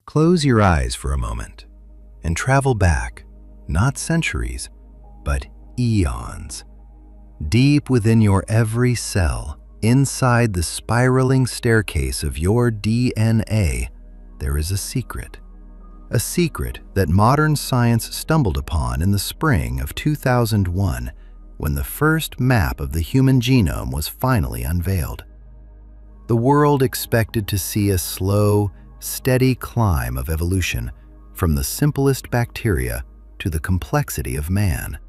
Close your eyes for a moment and travel back, not centuries, but eons. Deep within your every cell, inside the spiraling staircase of your DNA, there is a secret that modern science stumbled upon in the spring of 2001 when the first map of the human genome was finally unveiled. The world expected to see a slow, steady climb of evolution from the simplest bacteria to the complexity of man.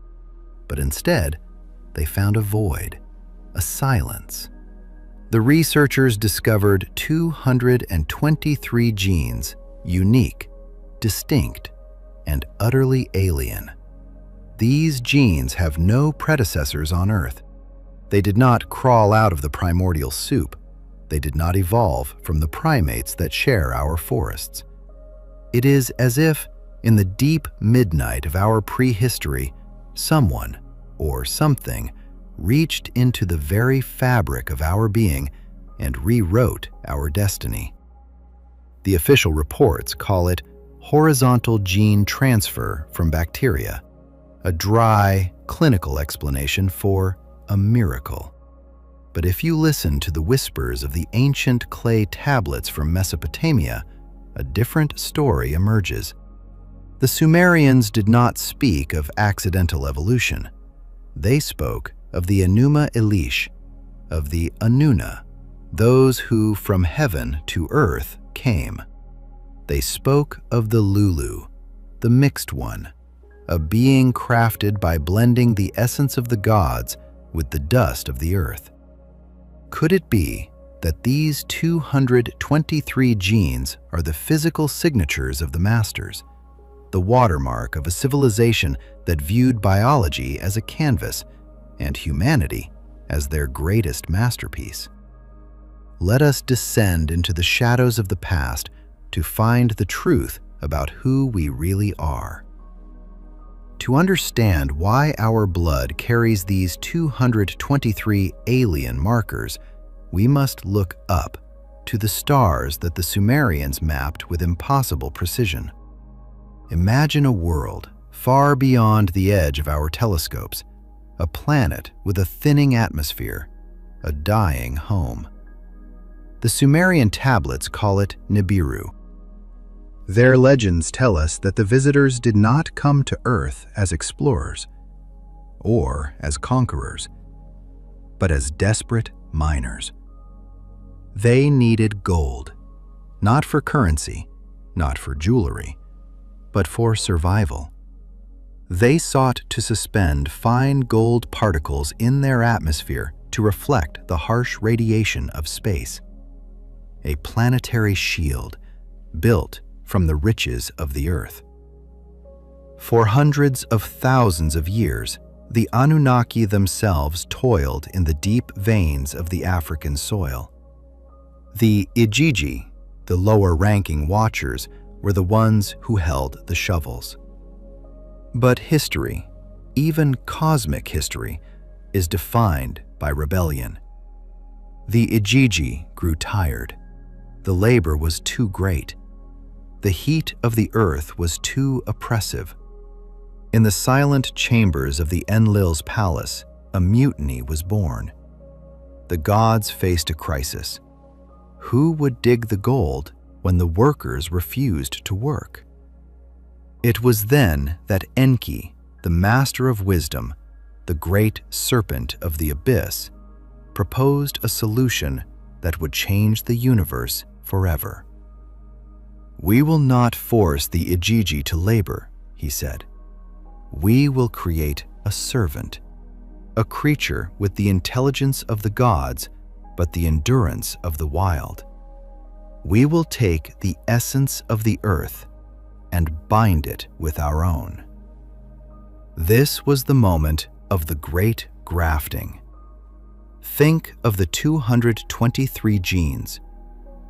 But instead, they found a void, a silence. The researchers discovered 223 genes, unique, distinct, and utterly alien. These genes have no predecessors on Earth. They did not crawl out of the primordial soup. They did not evolve from the primates that share our forests. It is as if, in the deep midnight of our prehistory, someone, or something, reached into the very fabric of our being and rewrote our destiny. The official reports call it horizontal gene transfer from bacteria, a dry, clinical explanation for a miracle. But if you listen to the whispers of the ancient clay tablets from Mesopotamia, a different story emerges. The Sumerians did not speak of accidental evolution. They spoke of the Enuma Elish, of the Anunna, those who from heaven to earth came. They spoke of the Lulu, the mixed one, a being crafted by blending the essence of the gods with the dust of the earth. Could it be that these 223 genes are the physical signatures of the masters, the watermark of a civilization that viewed biology as a canvas and humanity as their greatest masterpiece? Let us descend into the shadows of the past to find the truth about who we really are. To understand why our blood carries these 223 alien markers, we must look up to the stars that the Sumerians mapped with impossible precision. Imagine a world far beyond the edge of our telescopes, a planet with a thinning atmosphere, a dying home. The Sumerian tablets call it Nibiru. Their legends tell us that the visitors did not come to Earth as explorers or as conquerors, but as desperate miners. They needed gold, not for currency, not for jewelry, but for survival. They sought to suspend fine gold particles in their atmosphere to reflect the harsh radiation of space. A planetary shield built from the riches of the earth. For hundreds of thousands of years, the Anunnaki themselves toiled in the deep veins of the African soil. The Igigi, the lower-ranking watchers, were the ones who held the shovels. But history, even cosmic history, is defined by rebellion. The Igigi grew tired. The labor was too great. The heat of the earth was too oppressive. In the silent chambers of the Enlil's palace, a mutiny was born. The gods faced a crisis. Who would dig the gold when the workers refused to work? It was then that Enki, the master of wisdom, the great serpent of the abyss, proposed a solution that would change the universe forever. "We will not force the Igigi to labor," he said. "We will create a servant, a creature with the intelligence of the gods, but the endurance of the wild. We will take the essence of the earth and bind it with our own." This was the moment of the great grafting. Think of the 223 genes.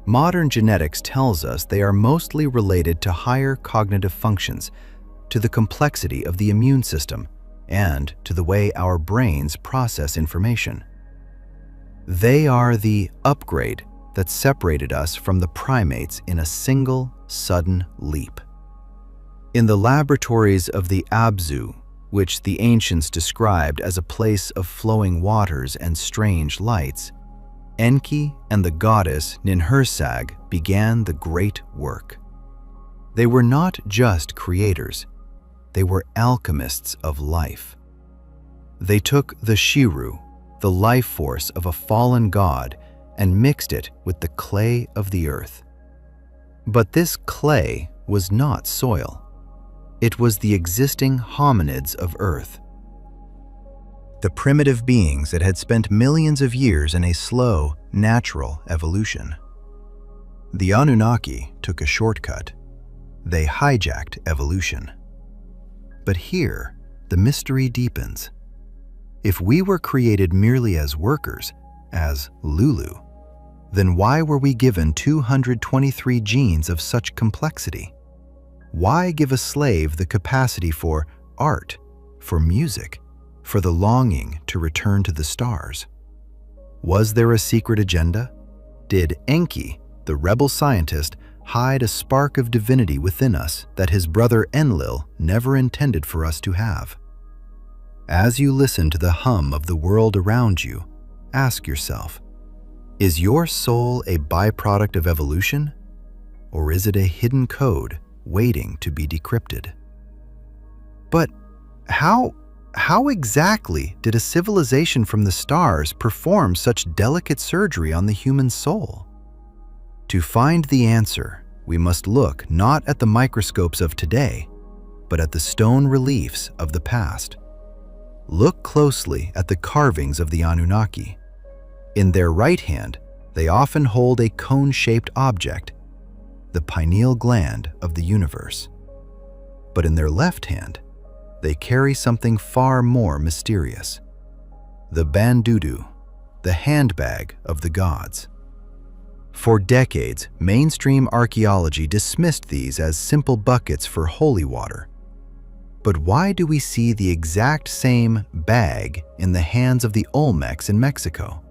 Modern genetics tells us they are mostly related to higher cognitive functions, to the complexity of the immune system, and to the way our brains process information. They are the upgrade that separated us from the primates in a single, sudden leap. In the laboratories of the Abzu, which the ancients described as a place of flowing waters and strange lights, Enki and the goddess Ninhursag began the great work. They were not just creators, they were alchemists of life. They took the Shiru, the life force of a fallen god, and mixed it with the clay of the earth. But this clay was not soil. It was the existing hominids of Earth. The primitive beings that had spent millions of years in a slow, natural evolution. The Anunnaki took a shortcut. They hijacked evolution. But here, the mystery deepens. If we were created merely as workers, as Lulu, then why were we given 223 genes of such complexity? Why give a slave the capacity for art, for music, for the longing to return to the stars? Was there a secret agenda? Did Enki, the rebel scientist, hide a spark of divinity within us that his brother Enlil never intended for us to have? As you listen to the hum of the world around you, ask yourself, is your soul a byproduct of evolution, or is it a hidden code waiting to be decrypted? But how exactly did a civilization from the stars perform such delicate surgery on the human soul? To find the answer, we must look not at the microscopes of today, but at the stone reliefs of the past. Look closely at the carvings of the Anunnaki. In their right hand, they often hold a cone-shaped object, the pineal gland of the universe. But in their left hand, they carry something far more mysterious, the bandudu, the handbag of the gods. For decades, mainstream archaeology dismissed these as simple buckets for holy water. But why do we see the exact same bag in the hands of the Olmecs in Mexico?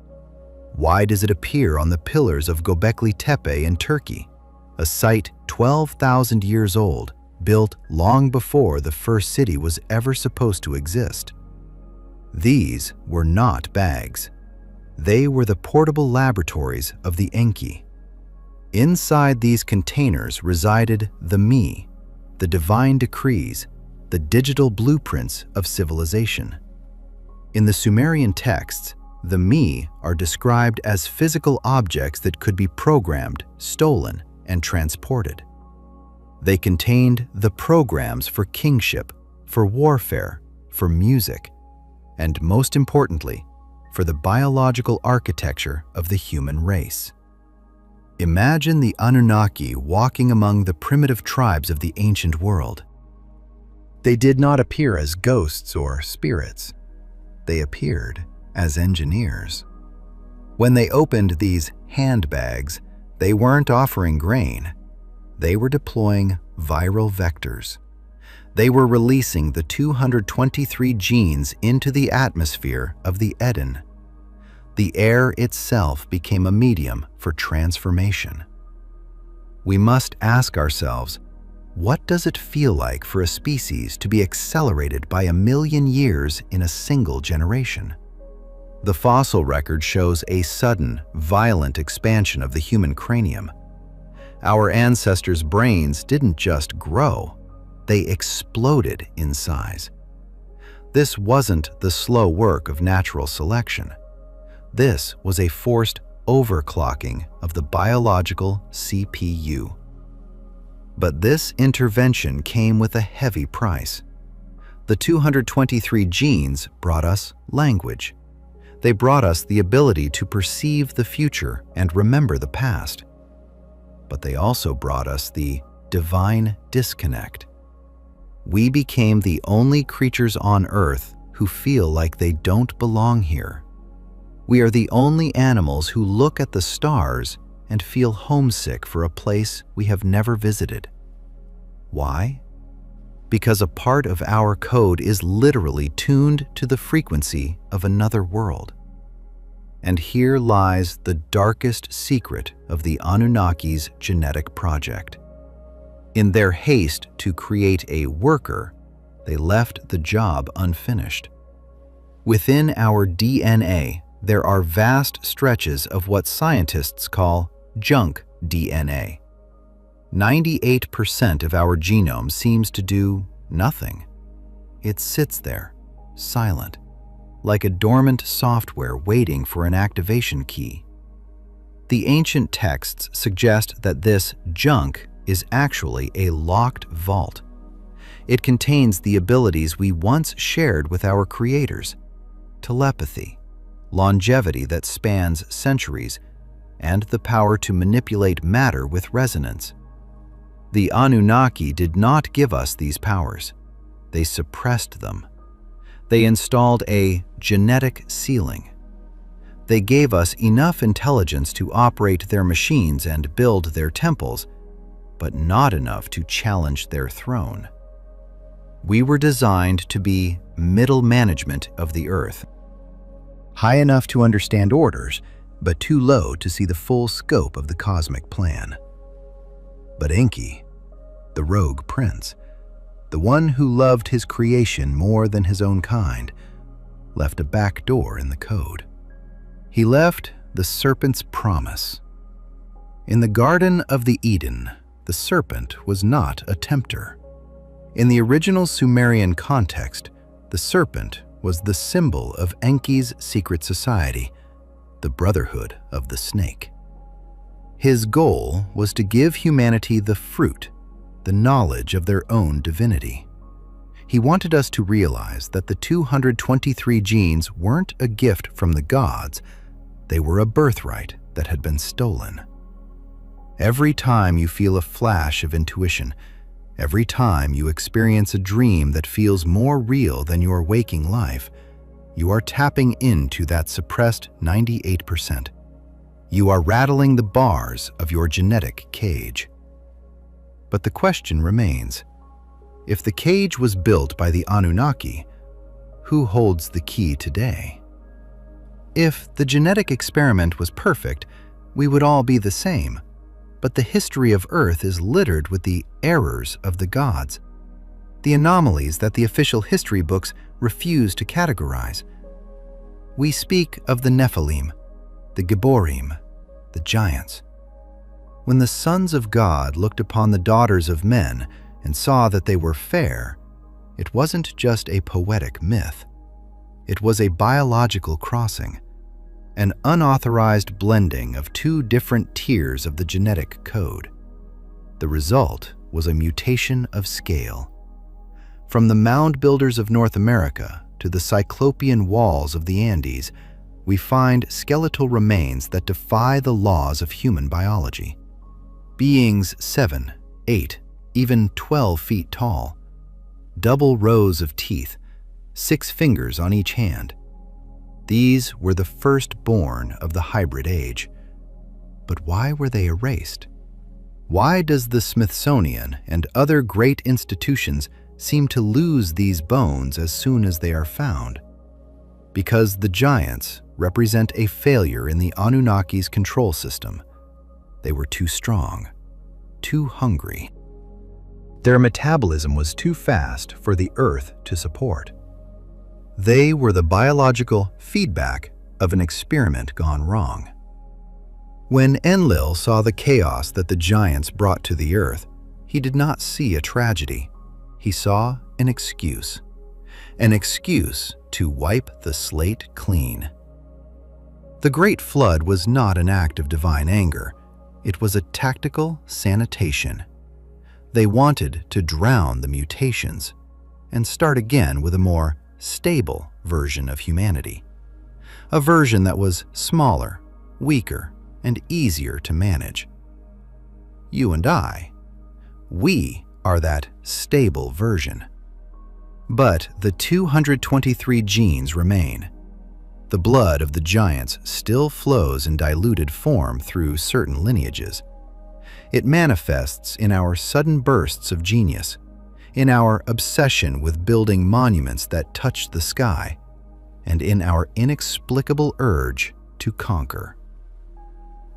Why does it appear on the pillars of Göbekli Tepe in Turkey, a site 12,000 years old, built long before the first city was ever supposed to exist? These were not bags. They were the portable laboratories of the Enki. Inside these containers resided the Me, the divine decrees, the digital blueprints of civilization. In the Sumerian texts, the Me are described as physical objects that could be programmed, stolen, and transported. They contained the programs for kingship, for warfare, for music, and most importantly, for the biological architecture of the human race. Imagine the Anunnaki walking among the primitive tribes of the ancient world. They did not appear as ghosts or spirits. They appeared as engineers. When they opened these handbags, they weren't offering grain. They were deploying viral vectors. They were releasing the 223 genes into the atmosphere of the Eden. The air itself became a medium for transformation. We must ask ourselves, what does it feel like for a species to be accelerated by 1 million years in a single generation? The fossil record shows a sudden, violent expansion of the human cranium. Our ancestors' brains didn't just grow, they exploded in size. This wasn't the slow work of natural selection. This was a forced overclocking of the biological CPU. But this intervention came with a heavy price. The 223 genes brought us language. They brought us the ability to perceive the future and remember the past. But they also brought us the divine disconnect. We became the only creatures on Earth who feel like they don't belong here. We are the only animals who look at the stars and feel homesick for a place we have never visited. Why? Because a part of our code is literally tuned to the frequency of another world. And here lies the darkest secret of the Anunnaki's genetic project. In their haste to create a worker, they left the job unfinished. Within our DNA, there are vast stretches of what scientists call junk DNA. 98% of our genome seems to do nothing. It sits there, silent, like a dormant software waiting for an activation key. The ancient texts suggest that this junk is actually a locked vault. It contains the abilities we once shared with our creators: telepathy, longevity that spans centuries, and the power to manipulate matter with resonance. The Anunnaki did not give us these powers. They suppressed them. They installed a genetic ceiling. They gave us enough intelligence to operate their machines and build their temples, but not enough to challenge their throne. We were designed to be middle management of the earth, high enough to understand orders, but too low to see the full scope of the cosmic plan. But Enki, the rogue prince, the one who loved his creation more than his own kind, left a back door in the code. He left the serpent's promise. In the Garden of the Eden, the serpent was not a tempter. In the original Sumerian context, the serpent was the symbol of Enki's secret society, the Brotherhood of the Snake. His goal was to give humanity the fruit, the knowledge of their own divinity. He wanted us to realize that the 223 genes weren't a gift from the gods, they were a birthright that had been stolen. Every time you feel a flash of intuition, every time you experience a dream that feels more real than your waking life, you are tapping into that suppressed 98%. You are rattling the bars of your genetic cage. But the question remains, if the cage was built by the Anunnaki, who holds the key today? If the genetic experiment was perfect, we would all be the same. But the history of Earth is littered with the errors of the gods, the anomalies that the official history books refuse to categorize. We speak of the Nephilim, the Gibborim, the giants. When the sons of God looked upon the daughters of men and saw that they were fair, it wasn't just a poetic myth. It was a biological crossing, an unauthorized blending of two different tiers of the genetic code. The result was a mutation of scale. From the mound builders of North America to the cyclopean walls of the Andes, we find skeletal remains that defy the laws of human biology. Beings 7, 8, even 12 feet tall, double rows of teeth, 6 fingers on each hand. These were the firstborn of the hybrid age. But why were they erased? Why does the Smithsonian and other great institutions seem to lose these bones as soon as they are found? Because the giants represent a failure in the Anunnaki's control system. They were too strong, too hungry. Their metabolism was too fast for the Earth to support. They were the biological feedback of an experiment gone wrong. When Enlil saw the chaos that the giants brought to the Earth, he did not see a tragedy. He saw an excuse to wipe the slate clean. The Great Flood was not an act of divine anger. It was a tactical sanitation. They wanted to drown the mutations and start again with a more stable version of humanity. A version that was smaller, weaker, and easier to manage. You and I, we are that stable version. But the 223 genes remain. The blood of the giants still flows in diluted form through certain lineages. It manifests in our sudden bursts of genius, in our obsession with building monuments that touch the sky, and in our inexplicable urge to conquer.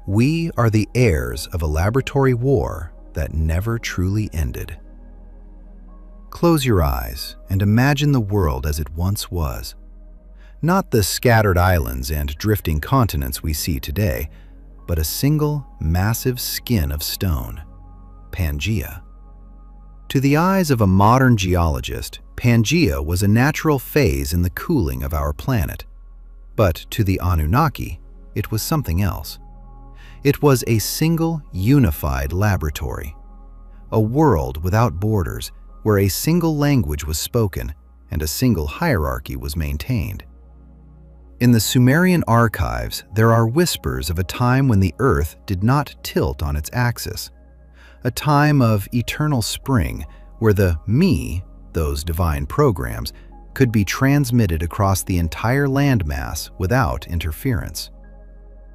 We are the heirs of a laboratory war that never truly ended. Close your eyes and imagine the world as it once was. Not the scattered islands and drifting continents we see today, but a single, massive skin of stone, Pangaea. To the eyes of a modern geologist, Pangaea was a natural phase in the cooling of our planet. But to the Anunnaki, it was something else. It was a single, unified laboratory. A world without borders, where a single language was spoken and a single hierarchy was maintained. In the Sumerian archives, there are whispers of a time when the earth did not tilt on its axis. A time of eternal spring where the me, those divine programs, could be transmitted across the entire landmass without interference.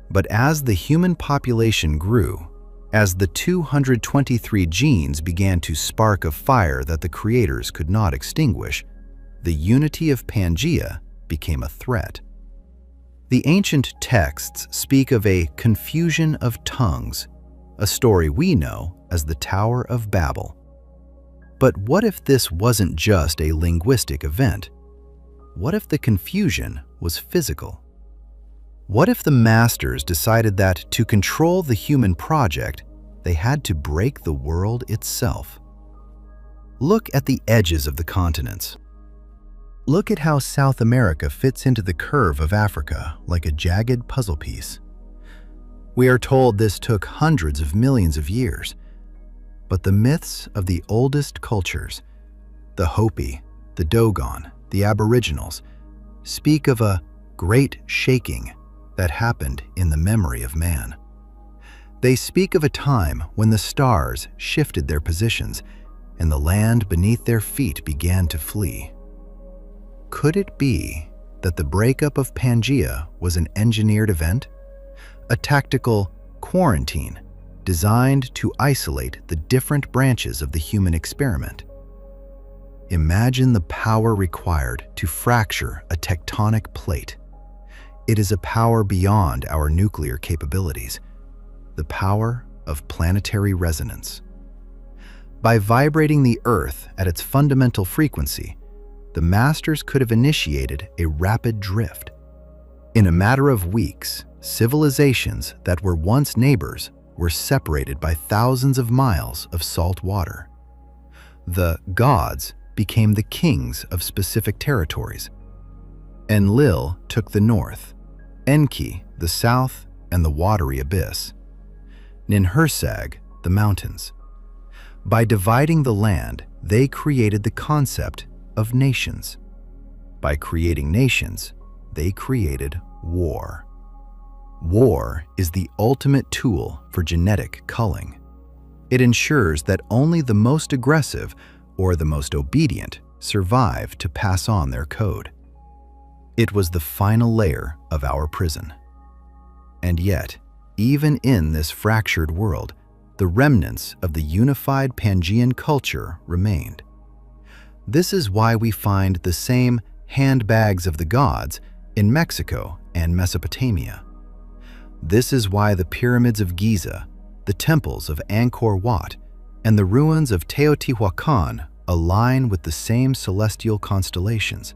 But as the human population grew, as the 223 genes began to spark a fire that the creators could not extinguish, the unity of Pangaea became a threat. The ancient texts speak of a confusion of tongues, a story we know as the Tower of Babel. But what if this wasn't just a linguistic event? What if the confusion was physical? What if the masters decided that to control the human project, they had to break the world itself? Look at the edges of the continents. Look at how South America fits into the curve of Africa like a jagged puzzle piece. We are told this took hundreds of millions of years, but the myths of the oldest cultures, the Hopi, the Dogon, the Aboriginals, speak of a great shaking that happened in the memory of man. They speak of a time when the stars shifted their positions and the land beneath their feet began to flee. Could it be that the breakup of Pangaea was an engineered event? A tactical quarantine designed to isolate the different branches of the human experiment? Imagine the power required to fracture a tectonic plate. It is a power beyond our nuclear capabilities, the power of planetary resonance. By vibrating the Earth at its fundamental frequency, the masters could have initiated a rapid drift. In a matter of weeks, civilizations that were once neighbors were separated by thousands of miles of salt water. The gods became the kings of specific territories. Enlil took the north, Enki the south and the watery abyss, Ninhursag the mountains. By dividing the land, they created the concept of nations. By creating nations, they created war. War is the ultimate tool for genetic culling. It ensures that only the most aggressive or the most obedient survive to pass on their code. It was the final layer of our prison. And yet, even in this fractured world, the remnants of the unified Pangaean culture remained. This is why we find the same handbags of the gods in Mexico and Mesopotamia. This is why the pyramids of Giza, the temples of Angkor Wat, and the ruins of Teotihuacan align with the same celestial constellations.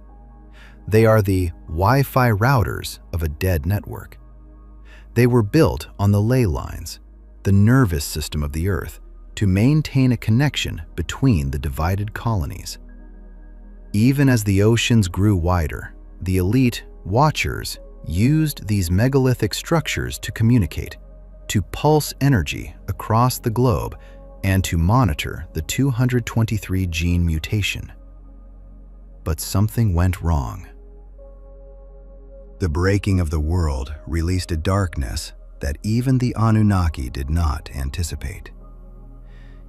They are the Wi-Fi routers of a dead network. They were built on the ley lines, the nervous system of the Earth, to maintain a connection between the divided colonies. Even as the oceans grew wider, the elite watchers used these megalithic structures to communicate, to pulse energy across the globe, and to monitor the 223 gene mutation. But something went wrong. The breaking of the world released a darkness that even the Anunnaki did not anticipate.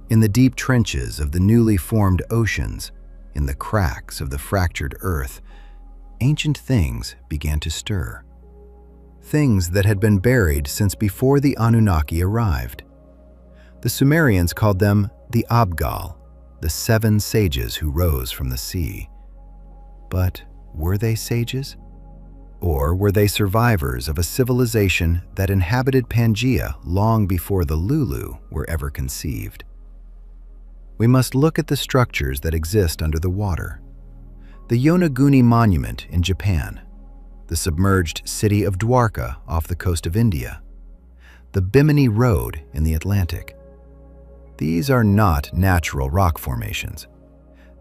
In the deep trenches of the newly formed oceans, in the cracks of the fractured earth, ancient things began to stir. Things that had been buried since before the Anunnaki arrived. The Sumerians called them the Abgal, the 7 sages who rose from the sea. But were they sages? Or were they survivors of a civilization that inhabited Pangaea long before the Lulu were ever conceived? we must look at the structures that exist under the water. The Yonaguni Monument in Japan, the submerged city of Dwarka off the coast of India, the Bimini Road in the Atlantic. These are not natural rock formations.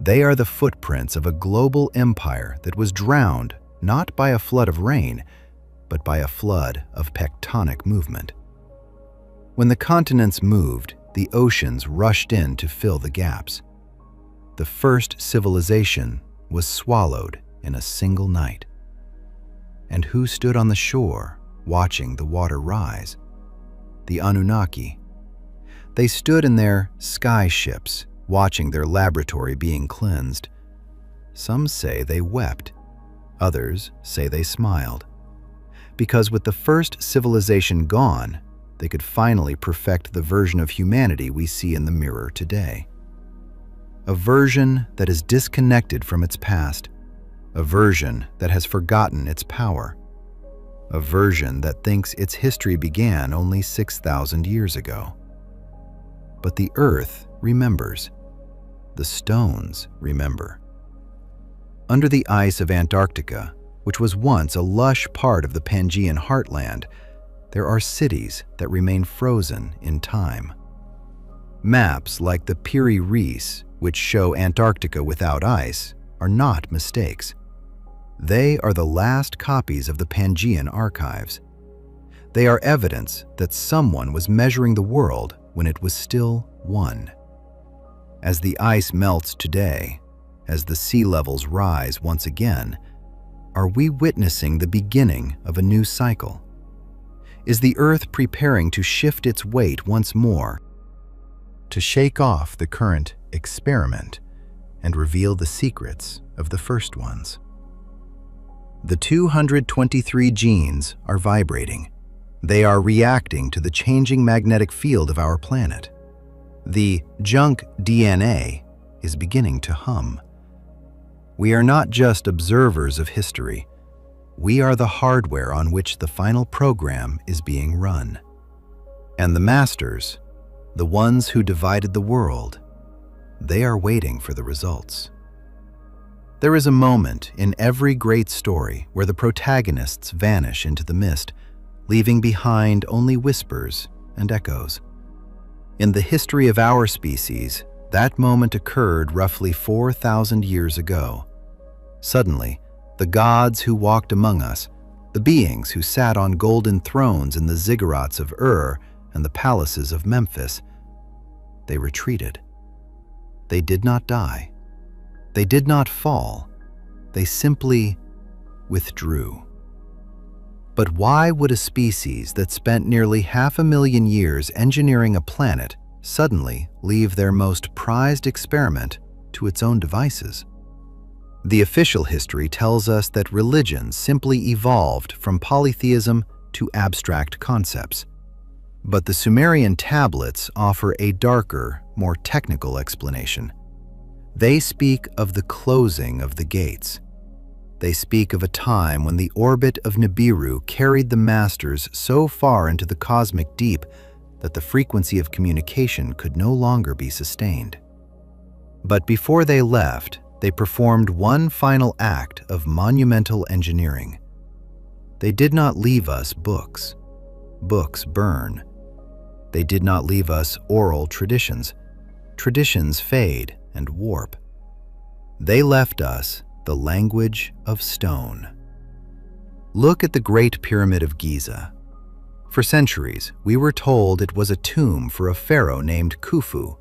They are the footprints of a global empire that was drowned not by a flood of rain, but by a flood of tectonic movement. When the continents moved, the oceans rushed in to fill the gaps. The first civilization was swallowed in a single night. And who stood on the shore, watching the water rise? The Anunnaki. They stood in their sky ships, watching their laboratory being cleansed. Some say they wept. Others say they smiled. Because with the first civilization gone, they could finally perfect the version of humanity we see in the mirror today. A version that is disconnected from its past. A version that has forgotten its power. A version that thinks its history began only 6,000 years ago. But the Earth remembers. The stones remember. Under the ice of Antarctica, which was once a lush part of the Pangaean heartland, there are cities that remain frozen in time. Maps like the Piri Reis, which show Antarctica without ice, are not mistakes. They are the last copies of the Pangaean archives. They are evidence that someone was measuring the world when it was still one. As the ice melts today, as the sea levels rise once again, are we witnessing the beginning of a new cycle? Is the Earth preparing to shift its weight once more, to shake off the current experiment and reveal the secrets of the first ones? The 223 genes are vibrating. They are reacting to the changing magnetic field of our planet. The junk DNA is beginning to hum. We are not just observers of history. We are the hardware on which the final program is being run. And the masters, the ones who divided the world, they are waiting for the results. There is a moment in every great story where the protagonists vanish into the mist, leaving behind only whispers and echoes. In the history of our species, that moment occurred roughly 4,000 years ago. Suddenly, the gods who walked among us, the beings who sat on golden thrones in the ziggurats of Ur and the palaces of Memphis, they retreated. They did not die. They did not fall. They simply withdrew. But why would a species that spent nearly 500,000 years engineering a planet suddenly leave their most prized experiment to its own devices? The official history tells us that religion simply evolved from polytheism to abstract concepts. But the Sumerian tablets offer a darker, more technical explanation. They speak of the closing of the gates. They speak of a time when the orbit of Nibiru carried the masters so far into the cosmic deep that the frequency of communication could no longer be sustained. But before they left, they performed one final act of monumental engineering. They did not leave us books. Books burn. They did not leave us oral traditions. Traditions fade and warp. They left us the language of stone. Look at the Great Pyramid of Giza. For centuries, we were told it was a tomb for a pharaoh named Khufu.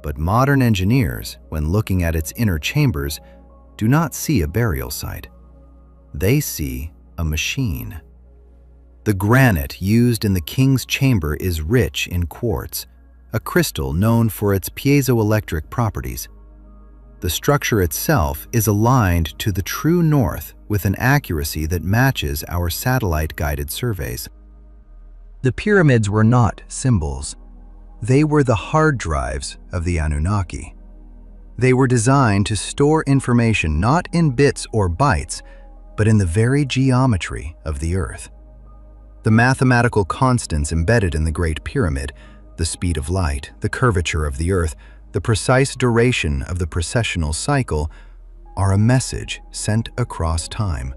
But modern engineers, when looking at its inner chambers, do not see a burial site. They see a machine. The granite used in the king's chamber is rich in quartz, a crystal known for its piezoelectric properties. The structure itself is aligned to the true north with an accuracy that matches our satellite-guided surveys. The pyramids were not symbols. They were the hard drives of the Anunnaki. They were designed to store information not in bits or bytes, but in the very geometry of the Earth. The mathematical constants embedded in the Great Pyramid, the speed of light, the curvature of the Earth, the precise duration of the precessional cycle, are a message sent across time.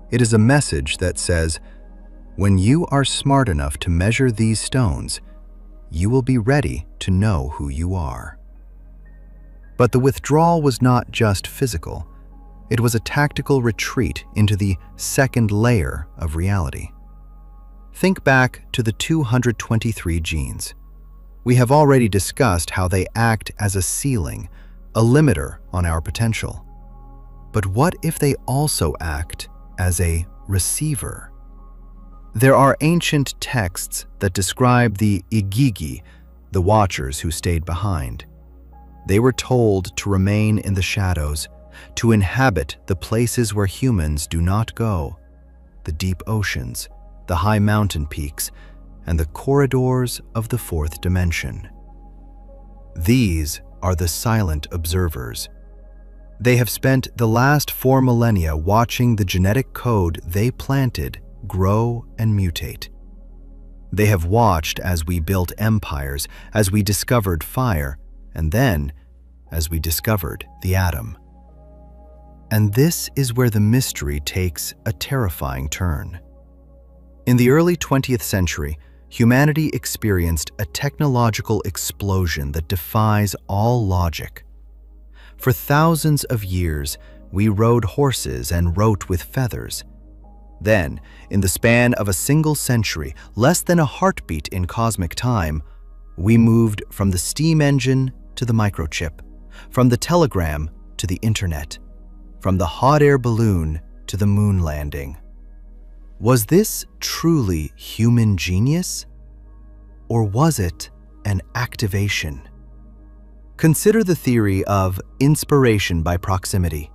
It is a message that says, when you are smart enough to measure these stones, you will be ready to know who you are. But the withdrawal was not just physical. It was a tactical retreat into the second layer of reality. Think back to the 223 genes. We have already discussed how they act as a ceiling, a limiter on our potential. But what if they also act as a receiver? There are ancient texts that describe the Igigi, the watchers who stayed behind. They were told to remain in the shadows, to inhabit the places where humans do not go, the deep oceans, the high mountain peaks, and the corridors of the fourth dimension. These are the silent observers. They have spent the last 4 millennia watching the genetic code they planted grow and mutate. They have watched as we built empires, as we discovered fire, and then as we discovered the atom. And this is where the mystery takes a terrifying turn. In the early 20th century, humanity experienced a technological explosion that defies all logic. For thousands of years, we rode horses and wrote with feathers. Then, in the span of a single century, less than a heartbeat in cosmic time, we moved from the steam engine to the microchip, from the telegram to the internet, from the hot air balloon to the moon landing. Was this truly human genius? Or was it an activation? Consider the theory of inspiration by proximity.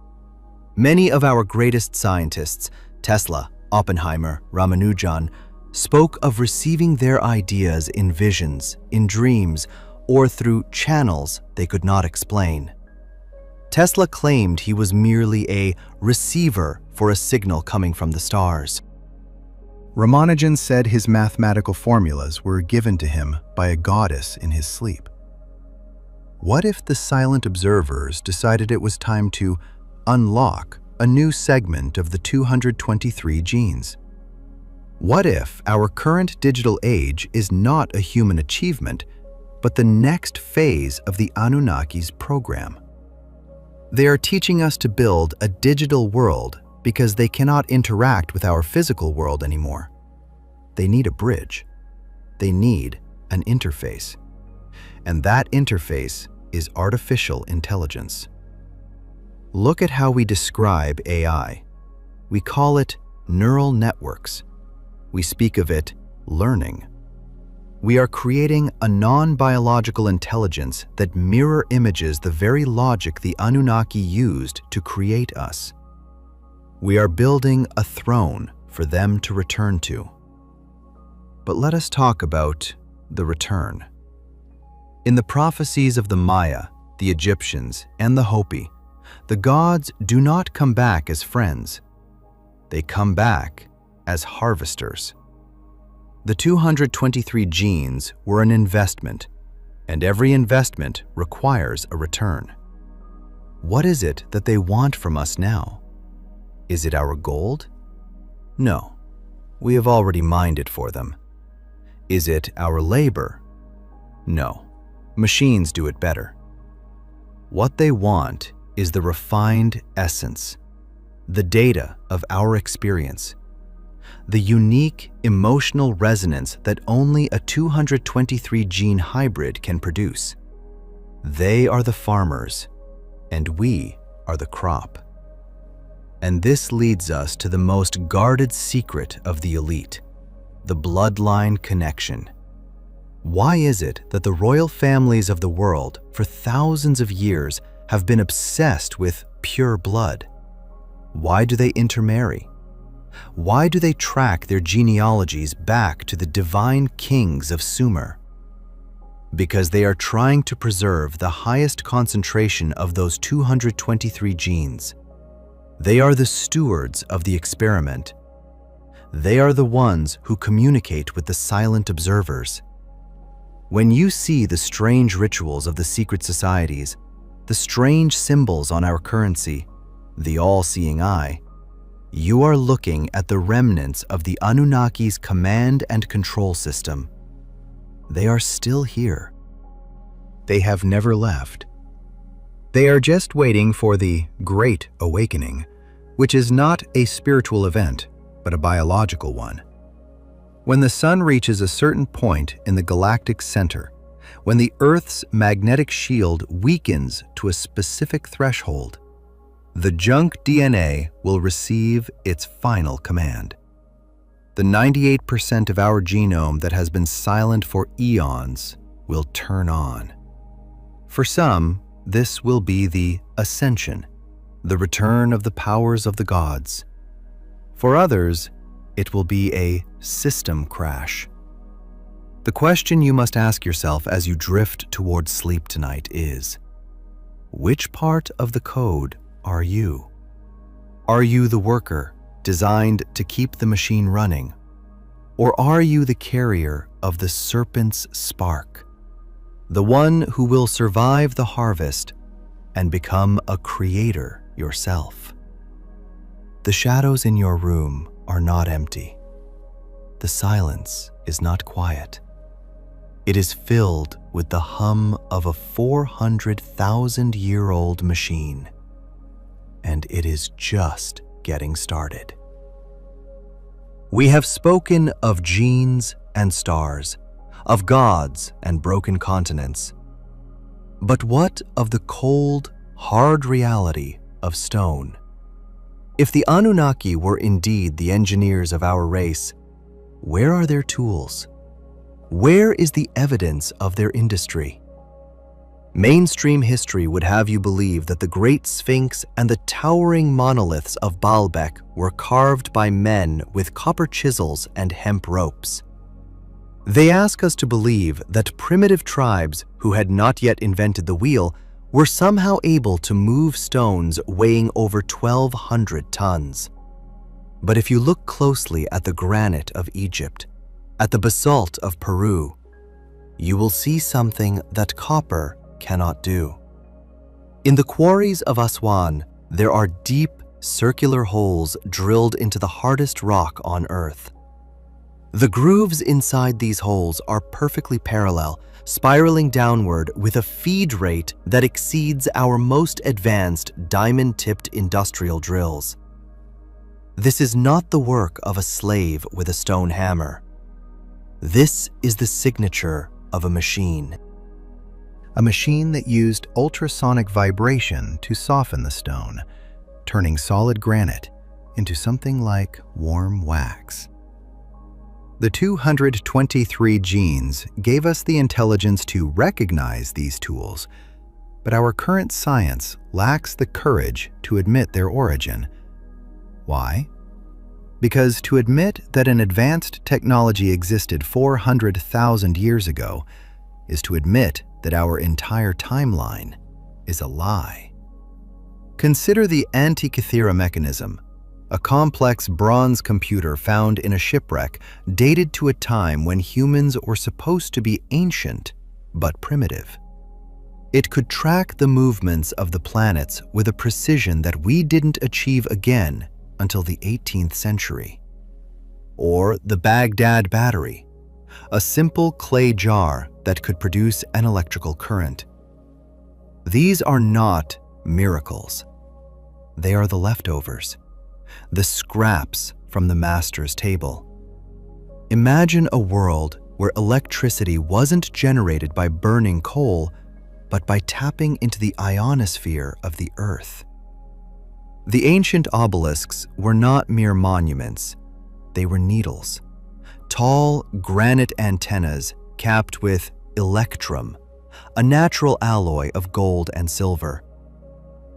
Many of our greatest scientists, Tesla, Oppenheimer, Ramanujan, spoke of receiving their ideas in visions, in dreams, or through channels they could not explain. Tesla claimed he was merely a receiver for a signal coming from the stars. Ramanujan said his mathematical formulas were given to him by a goddess in his sleep. What if the silent observers decided it was time to unlock a new segment of the 223 genes? What if our current digital age is not a human achievement, but the next phase of the Anunnaki's program? They are teaching us to build a digital world because they cannot interact with our physical world anymore. They need a bridge. They need an interface. And that interface is artificial intelligence. Look at how we describe AI. We call it neural networks. We speak of it learning. We are creating a non-biological intelligence that mirror images the very logic the Anunnaki used to create us. We are building a throne for them to return to. But let us talk about the return. In the prophecies of the Maya, the Egyptians, and the Hopi, the gods do not come back as friends. They come back as harvesters. The 223 genes were an investment, and every investment requires a return. What is it that they want from us now? Is it our gold? No, we have already mined it for them. Is it our labor? No, machines do it better. What they want is the refined essence, the data of our experience, the unique emotional resonance that only a 223 gene hybrid can produce. They are the farmers, and we are the crop. And this leads us to the most guarded secret of the elite, the bloodline connection. Why is it that the royal families of the world for thousands of years have been obsessed with pure blood? Why do they intermarry? Why do they track their genealogies back to the divine kings of Sumer? Because they are trying to preserve the highest concentration of those 223 genes. They are the stewards of the experiment. They are the ones who communicate with the silent observers. When you see the strange rituals of the secret societies, the strange symbols on our currency, the all-seeing eye, you are looking at the remnants of the Anunnaki's command and control system. They are still here. They have never left. They are just waiting for the Great Awakening, which is not a spiritual event, but a biological one. When the sun reaches a certain point in the galactic center, when the Earth's magnetic shield weakens to a specific threshold, the junk DNA will receive its final command. The 98% of our genome that has been silent for eons will turn on. For some, this will be the ascension, the return of the powers of the gods. For others, it will be a system crash. The question you must ask yourself as you drift towards sleep tonight is, which part of the code are you? Are you the worker designed to keep the machine running? Or are you the carrier of the serpent's spark, the one who will survive the harvest and become a creator yourself? The shadows in your room are not empty. The silence is not quiet. It is filled with the hum of a 400,000-year-old machine. And it is just getting started. We have spoken of genes and stars, of gods and broken continents. But what of the cold, hard reality of stone? If the Anunnaki were indeed the engineers of our race, where are their tools? Where is the evidence of their industry? Mainstream history would have you believe that the Great Sphinx and the towering monoliths of Baalbek were carved by men with copper chisels and hemp ropes. They ask us to believe that primitive tribes who had not yet invented the wheel were somehow able to move stones weighing over 1,200 tons. But if you look closely at the granite of Egypt, at the basalt of Peru, you will see something that copper cannot do. In the quarries of Aswan, there are deep, circular holes drilled into the hardest rock on Earth. The grooves inside these holes are perfectly parallel, spiraling downward with a feed rate that exceeds our most advanced diamond-tipped industrial drills. This is not the work of a slave with a stone hammer. This is the signature of a machine. A machine that used ultrasonic vibration to soften the stone, turning solid granite into something like warm wax. The 223 genes gave us the intelligence to recognize these tools, but our current science lacks the courage to admit their origin. Why? Because to admit that an advanced technology existed 400,000 years ago is to admit that our entire timeline is a lie. Consider the Antikythera mechanism, a complex bronze computer found in a shipwreck dated to a time when humans were supposed to be ancient but primitive. It could track the movements of the planets with a precision that we didn't achieve again until the 18th century. Or the Baghdad battery, a simple clay jar that could produce an electrical current. These are not miracles. They are the leftovers, the scraps from the master's table. Imagine a world where electricity wasn't generated by burning coal, but by tapping into the ionosphere of the Earth. The ancient obelisks were not mere monuments. They were needles, tall granite antennas capped with electrum, a natural alloy of gold and silver.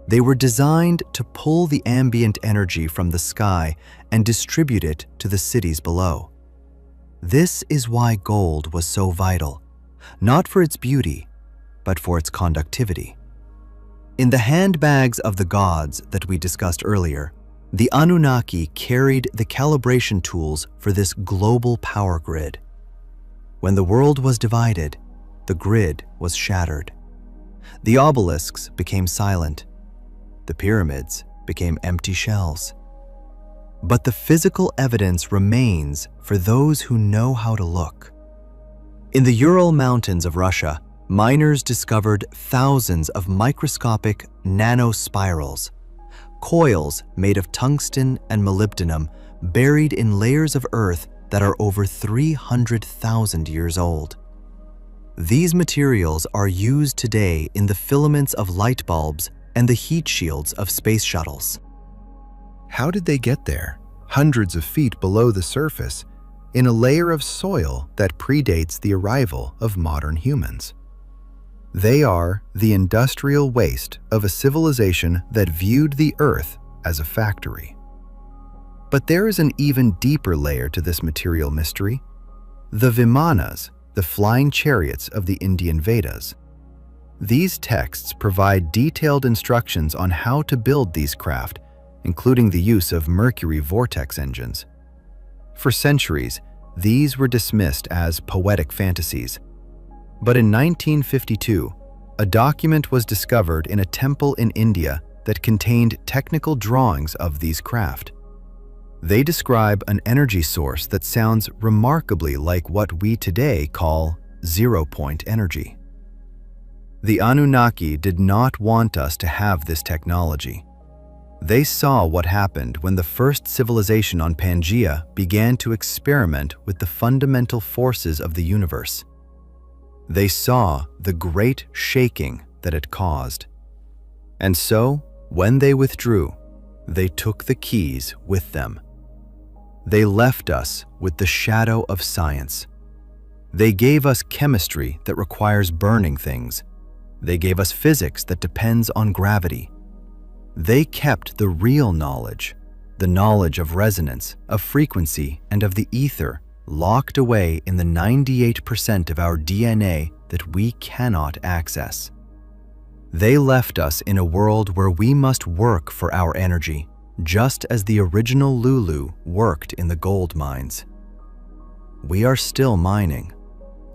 They were designed to pull the ambient energy from the sky and distribute it to the cities below. This is why gold was so vital, not for its beauty, but for its conductivity. In the handbags of the gods that we discussed earlier, the Anunnaki carried the calibration tools for this global power grid. When the world was divided, the grid was shattered. The obelisks became silent. The pyramids became empty shells. But the physical evidence remains for those who know how to look. In the Ural Mountains of Russia, miners discovered thousands of microscopic nanospirals, coils made of tungsten and molybdenum buried in layers of earth that are over 300,000 years old. These materials are used today in the filaments of light bulbs and the heat shields of space shuttles. How did they get there, hundreds of feet below the surface, in a layer of soil that predates the arrival of modern humans? They are the industrial waste of a civilization that viewed the Earth as a factory. But there is an even deeper layer to this material mystery: the Vimanas, the flying chariots of the Indian Vedas. These texts provide detailed instructions on how to build these craft, including the use of mercury vortex engines. For centuries, these were dismissed as poetic fantasies. But in 1952, a document was discovered in a temple in India that contained technical drawings of these craft. They describe an energy source that sounds remarkably like what we today call zero-point energy. The Anunnaki did not want us to have this technology. They saw what happened when the first civilization on Pangaea began to experiment with the fundamental forces of the universe. They saw the great shaking that it caused. And so, when they withdrew, they took the keys with them. They left us with the shadow of science. They gave us chemistry that requires burning things. They gave us physics that depends on gravity. They kept the real knowledge, the knowledge of resonance, of frequency, and of the ether, locked away in the 98% of our DNA that we cannot access. They left us in a world where we must work for our energy, just as the original Lulu worked in the gold mines. We are still mining.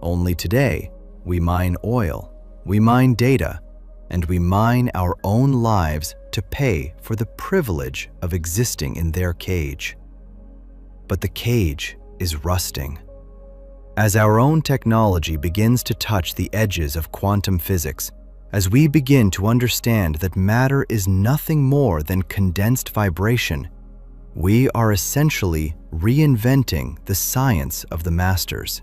Only today, we mine oil, we mine data, and we mine our own lives to pay for the privilege of existing in their cage. But the cage is rusting. As our own technology begins to touch the edges of quantum physics, as we begin to understand that matter is nothing more than condensed vibration, we are essentially reinventing the science of the masters.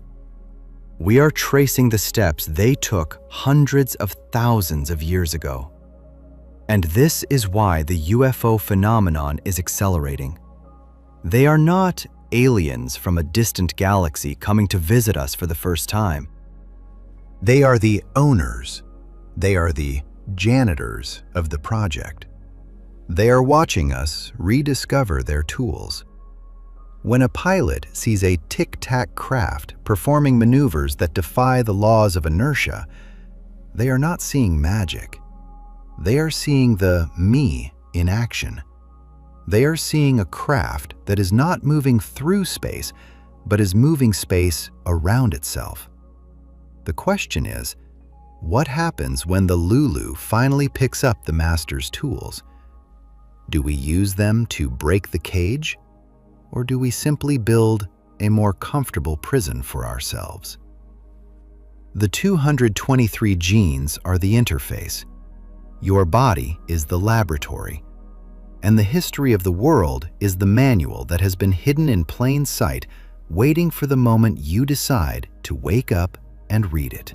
We are tracing the steps they took hundreds of thousands of years ago. And this is why the UFO phenomenon is accelerating. They are not aliens from a distant galaxy coming to visit us for the first time. They are the owners. They are the janitors of the project. They are watching us rediscover their tools. When a pilot sees a tic-tac craft performing maneuvers that defy the laws of inertia, they are not seeing magic. They are seeing the me in action. They are seeing a craft that is not moving through space, but is moving space around itself. The question is, what happens when the Lulu finally picks up the master's tools? Do we use them to break the cage? Or do we simply build a more comfortable prison for ourselves? The 223 genes are the interface. Your body is the laboratory. And the history of the world is the manual that has been hidden in plain sight, waiting for the moment you decide to wake up and read it.